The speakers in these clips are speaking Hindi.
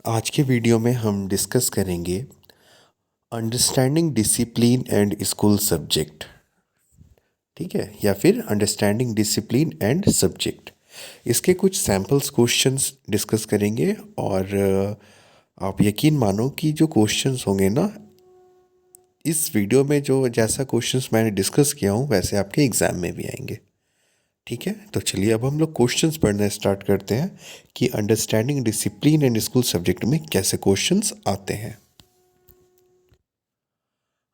आज के वीडियो में हम डिस्कस करेंगे understanding discipline and school subject. ठीक है, या फिर अंडरस्टैंडिंग डिसिप्लिन एंड सब्जेक्ट। इसके कुछ सैम्पल्स क्वेश्चंस डिस्कस करेंगे और आप यकीन मानो कि जो क्वेश्चंस होंगे ना इस वीडियो में, जो जैसा क्वेश्चंस मैंने डिस्कस किया हूँ वैसे आपके एग्ज़ाम में भी आएंगे। ठीक है, तो चलिए अब हम लोग क्वेश्चंस पढ़ना स्टार्ट करते हैं कि understanding discipline and school subject में कैसे क्वेश्चंस आते हैं।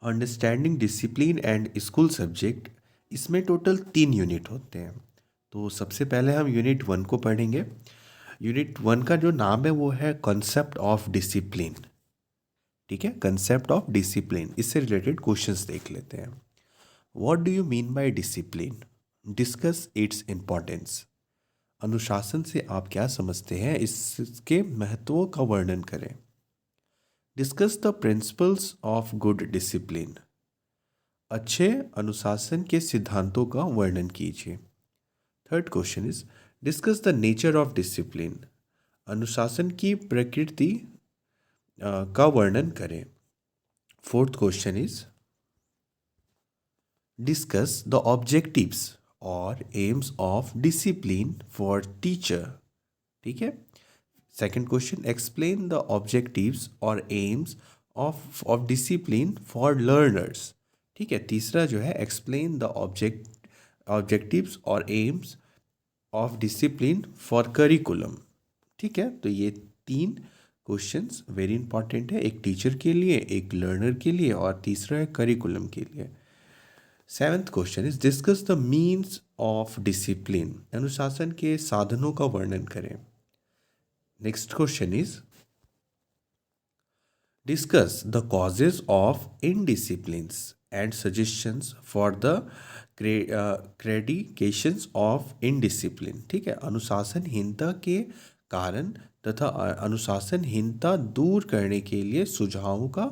Understanding discipline and school subject, इसमें टोटल 3 यूनिट होते हैं। तो सबसे पहले हम यूनिट 1 को पढ़ेंगे। यूनिट 1 का जो नाम है वो है कॉन्सेप्ट ऑफ डिसिप्लिन। ठीक है, कंसेप्ट ऑफ डिसिप्लिन, इससे रिलेटेड क्वेश्चंस देख लेते हैं। What do you mean bye discipline? Discuss its importance. अनुशासन से आप क्या समझते हैं, इसके महत्व का वर्णन करें। Discuss the principles of good discipline. अच्छे अनुशासन के सिद्धांतों का वर्णन कीजिए। Third question is discuss the nature of discipline. अनुशासन की प्रकृति का वर्णन करें। Fourth question is discuss the objectives और aims of discipline for teacher. ठीक है। Second question, explain the objectives और aims of discipline for learners. ठीक है। तीसरा जो है एक्सप्लेन द ऑब्जेक्टिव्स और aims of discipline for curriculum. ठीक है, तो ये 3 क्वेश्चंस वेरी इंपॉर्टेंट है, एक टीचर के लिए, एक लर्नर के लिए और तीसरा है करिकुलम के लिए। Seventh question is discuss the means of discipline. अनुशासन के साधनों का वर्णन करें। Next question is discuss the causes of indisciplines and suggestions for the gradations of indiscipline। ठीक है, अनुशासनहीनता के कारण तथा अनुशासनहीनता दूर करने के लिए सुझावों का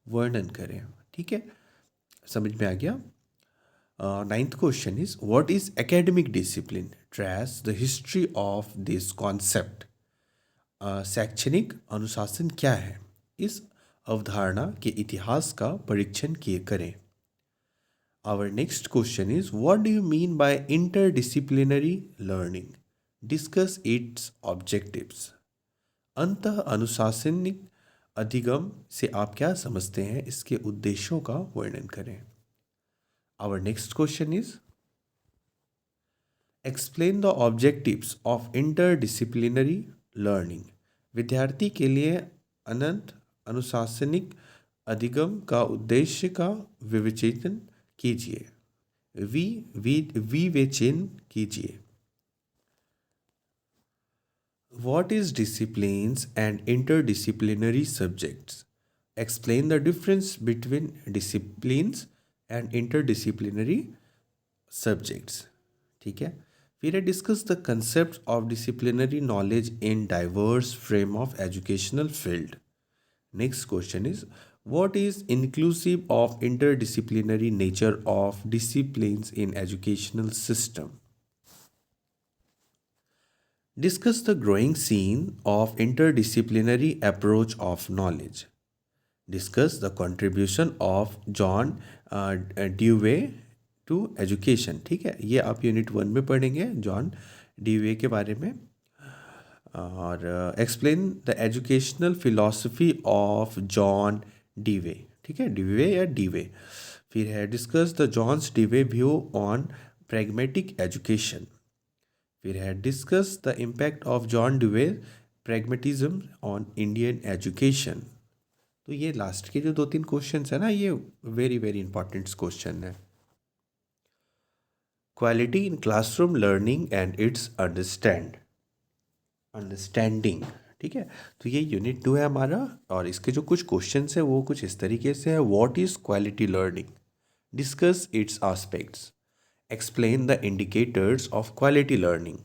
वर्णन करें। ठीक है, समझ में आ गया। Ninth question is what is academic discipline? Trace the history of this concept. शैक्षणिक अनुशासन क्या है, इस अवधारणा के इतिहास का परीक्षण किए करें। Our next question is what do you mean by interdisciplinary learning? Discuss its objectives. अंत अनुशासनिक अधिगम से आप क्या समझते हैं, इसके उद्देश्यों का वर्णन करें। Our next question is explain the objectives of interdisciplinary learning. विद्यार्थी के लिए अनंत अनुशासनिक अधिगम का उद्देश्य का विवेचन कीजिए। विवेचन कीजिए। What is disciplines and interdisciplinary subjects? Explain the difference between disciplines and interdisciplinary subjects. ठीक है, फिर है discuss the concept of disciplinary knowledge in diverse frame of educational field. Next question is what is inclusive of interdisciplinary nature of disciplines in educational system? Discuss the growing scene of interdisciplinary approach of knowledge. Discuss the contribution of John Dewey to education। ठीक है, ये आप यूनिट 1 में पढ़ेंगे जॉन डीवे के बारे में। और explain the educational philosophy of John Dewey. ठीक है, डीवे या डीवे। फिर है discuss the John's Dewey view on pragmatic education. फिर है discuss the impact of John Dewey pragmatism on Indian education. तो ये लास्ट के जो 2-3 क्वेश्चन है ना, ये वेरी वेरी इंपॉर्टेंट क्वेश्चन है। Quality in classroom learning and it's understanding. ठीक है, तो ये यूनिट 2 है हमारा और इसके जो कुछ क्वेश्चंस है वो कुछ इस तरीके से है। What is quality learning? Discuss its aspects. Explain the indicators of quality learning.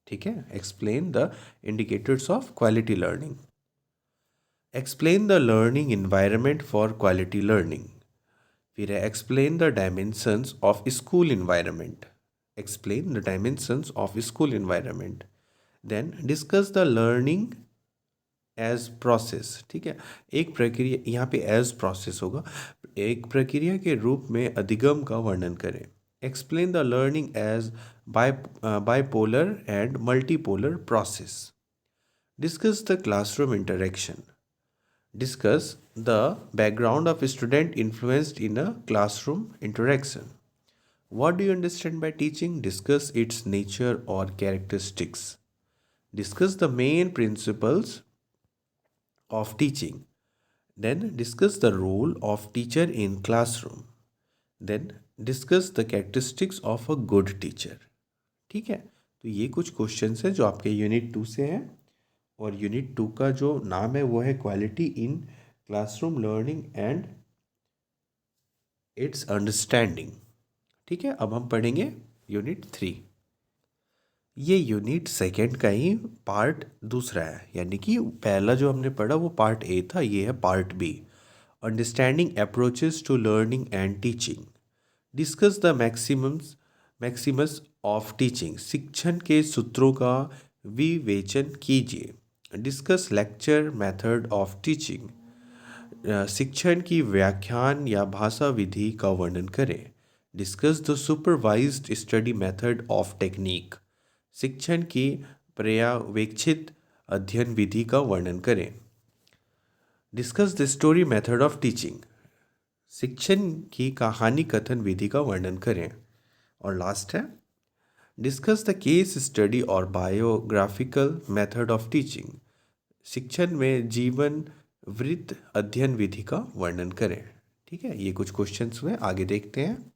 ठीक है, explain the indicators of quality learning. Explain the learning environment for quality learning. फिर है explain the dimensions of school environment. Explain the dimensions of school environment. Then discuss the learning as process, ठीक है। एक प्रक्रिया, यहाँ पे एज प्रोसेस होगा, एक प्रक्रिया के रूप में अधिगम का वर्णन करें। Explain the learning as bipolar and multipolar process. Discuss the classroom interaction. Discuss the background of student influenced in a classroom interaction. What do you understand by teaching? Discuss its nature or characteristics. Discuss the main principles of teaching. Then discuss the role of teacher in classroom. Then discuss the characteristics of a good teacher. ठीक है, तो ये कुछ क्वेश्चंस हैं जो आपके यूनिट 2 से हैं। और यूनिट 2 का जो नाम है वो है quality in classroom learning and it's understanding. ठीक है, अब हम पढ़ेंगे यूनिट 3। ये यूनिट सेकेंड का ही पार्ट दूसरा है, यानी कि पहला जो हमने पढ़ा वो पार्ट ए था, ये है part B. Understanding approaches to learning and teaching. Discuss the maxims of teaching. शिक्षण के सूत्रों का विवेचन कीजिए। Discuss lecture method of teaching. शिक्षण की व्याख्यान या भाषा विधि का वर्णन करें। Discuss the supervised study method of technique. शिक्षण की पर्यवेक्षित अध्ययन विधि का वर्णन करें। Discuss the story method of teaching. शिक्षण की कहानी कथन विधि का वर्णन करें। और लास्ट है डिस्कस द केस स्टडी और बायोग्राफिकल मेथड ऑफ टीचिंग। शिक्षण में जीवन वृत्त अध्ययन विधि का वर्णन करें। ठीक है, ये कुछ क्वेश्चंस हुए, आगे देखते हैं।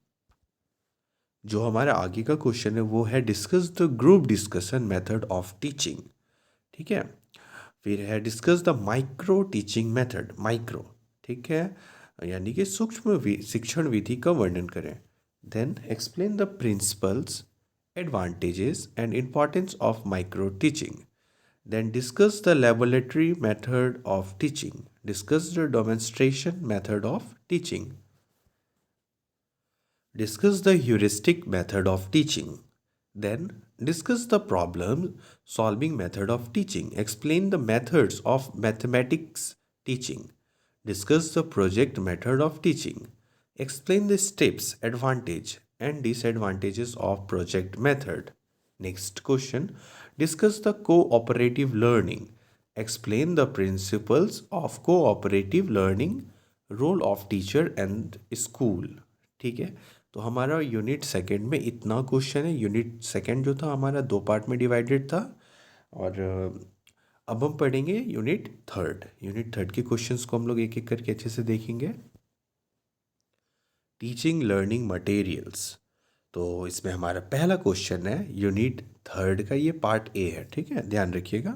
जो हमारा आगे का क्वेश्चन है वो है discuss the group discussion method of teaching. ठीक है, फिर है discuss the micro teaching method. Micro, ठीक है, यानी कि सूक्ष्म शिक्षण विधि का वर्णन करें। Then explain the principles, advantages and importance of micro teaching. Then discuss the laboratory method of teaching. Discuss the demonstration method of teaching. Discuss the heuristic method of teaching. Then discuss the problem solving method of teaching. Explain the methods of mathematics teaching. Discuss the project method of teaching. Explain the steps, advantage and disadvantages of project method. Next question. Discuss the cooperative learning. Explain the principles of cooperative learning, role of teacher and school. ठीक है, तो हमारा यूनिट सेकेंड में इतना क्वेश्चन है। यूनिट सेकेंड जो था हमारा 2 पार्ट में डिवाइडेड था। और अब हम पढ़ेंगे यूनिट थर्ड। यूनिट थर्ड के क्वेश्चंस को हम लोग एक एक करके अच्छे से देखेंगे। टीचिंग लर्निंग मटेरियल्स, तो इसमें हमारा पहला क्वेश्चन है यूनिट थर्ड का, ये पार्ट ए है। ठीक है, ध्यान रखिएगा।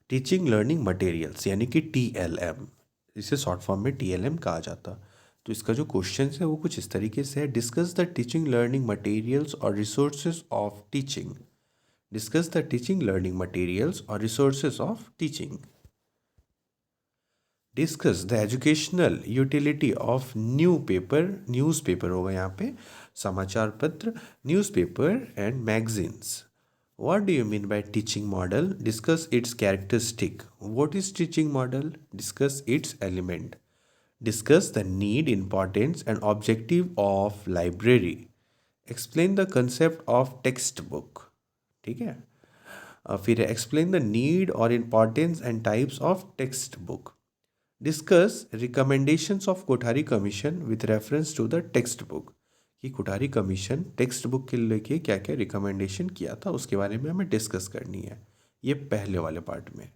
टीचिंग लर्निंग मटेरियल्स यानी कि TLM, इसे शॉर्ट फॉर्म में TLM कहा जाता। तो इसका जो क्वेश्चन है वो कुछ इस तरीके से है। Discuss the teaching learning materials और resources of teaching. Discuss the teaching learning materials और resources of teaching. Discuss the educational utility of newspaper होगा यहाँ पे, समाचार पत्र, newspaper and magazines. What do you mean by teaching model? Discuss its characteristic. What is teaching model? Discuss its element. Discuss the need, importance and objective of library. Explain the concept of text book. ठीक है, फिर एक्सप्लेन द नीड और importance and types of text book. Discuss recommendations of Kothari commission with reference to the text book, कि कोठारी कमीशन टेक्स्ट बुक के लेके क्या क्या रिकमेंडेशन किया था उसके बारे में हमें डिस्कस करनी है। ये पहले वाले पार्ट में,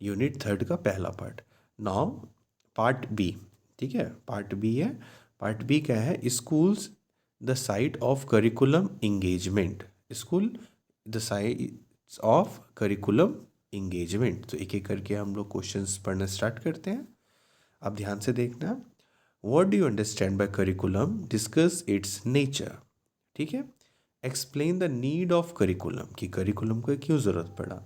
यूनिट थर्ड का पहला पार्ट। Now part B. ठीक है, पार्ट बी है। पार्ट बी क्या है? Schools the site of curriculum engagement. School the site of curriculum engagement. तो एक एक करके हम लोग क्वेश्चंस पढ़ना स्टार्ट करते हैं। अब ध्यान से देखना। What do you understand by curriculum? Discuss it's nature. ठीक है, explain the need of curriculum, कि करिकुलम को क्यों ज़रूरत पड़ा।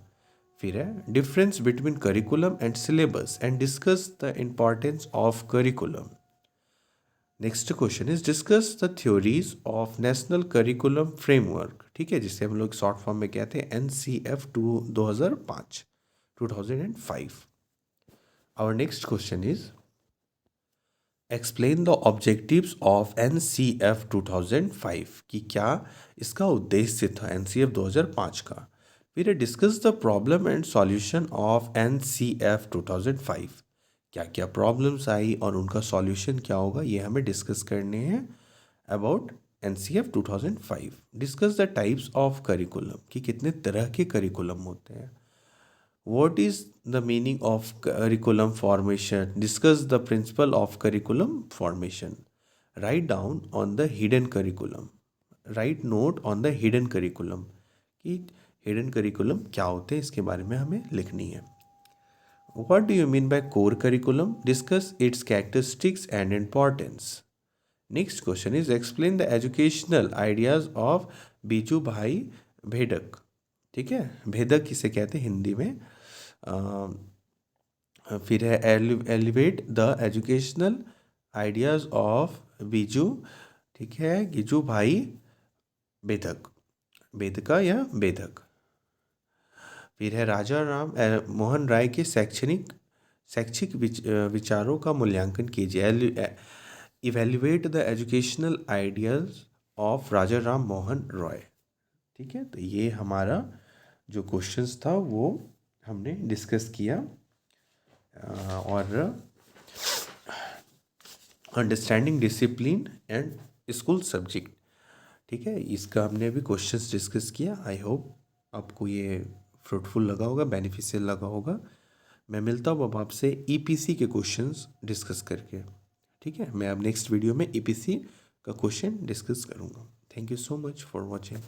फिर है difference between curriculum and syllabus and discuss the importance of curriculum. Next question is discuss the theories of national curriculum framework. ठीक है, जिसे हम लोग शॉर्ट फॉर्म में कहते हैं NCF 2005 2005. Our next question is explain the objectives of NCF 2005 कि क्या इसका उद्देश्य था NCF 2005 का. फिर discuss the problem and solution of NCF 2005. क्या क्या प्रॉब्लम्स आई और उनका सॉल्यूशन क्या होगा ये हमें डिस्कस करने हैं about NCF 2005. Discuss the types of curriculum कि कितने तरह के करिकुलम होते हैं. What is the meaning of curriculum formation? Discuss the principle of curriculum formation. Write down on the hidden curriculum. Write note on the hidden curriculum. कि hidden curriculum क्या होते हैं इसके बारे में हमें लिखनी है. What do you mean by core curriculum? Discuss its characteristics and importance. Next question is explain the educational ideas of Biju भाई भेड़क. ठीक है, भेदक किसे कहते हैं हिंदी में. फिर है elevate the educational ideas of Biju. ठीक है, गिजू भाई बेधक, बेदका या बेधक. फिर है राजा राम मोहन राय के शैक्षिक विचारों का मूल्यांकन कीजिए. Evaluate the educational ideas of Raja Ram Mohan Roy. ठीक है, तो ये हमारा जो क्वेश्चंस था वो हमने डिस्कस किया. और understanding discipline and school subject. ठीक है, इसका हमने अभी क्वेश्चंस डिस्कस किया. आई होप आपको ये फ्रूटफुल लगा होगा, बेनिफिशियल लगा होगा. मैं मिलता हूँ अब आपसे EPC के क्वेश्चंस डिस्कस करके. ठीक है, मैं अब नेक्स्ट वीडियो में EPC का क्वेश्चन डिस्कस करूँगा. Thank you so much for watching.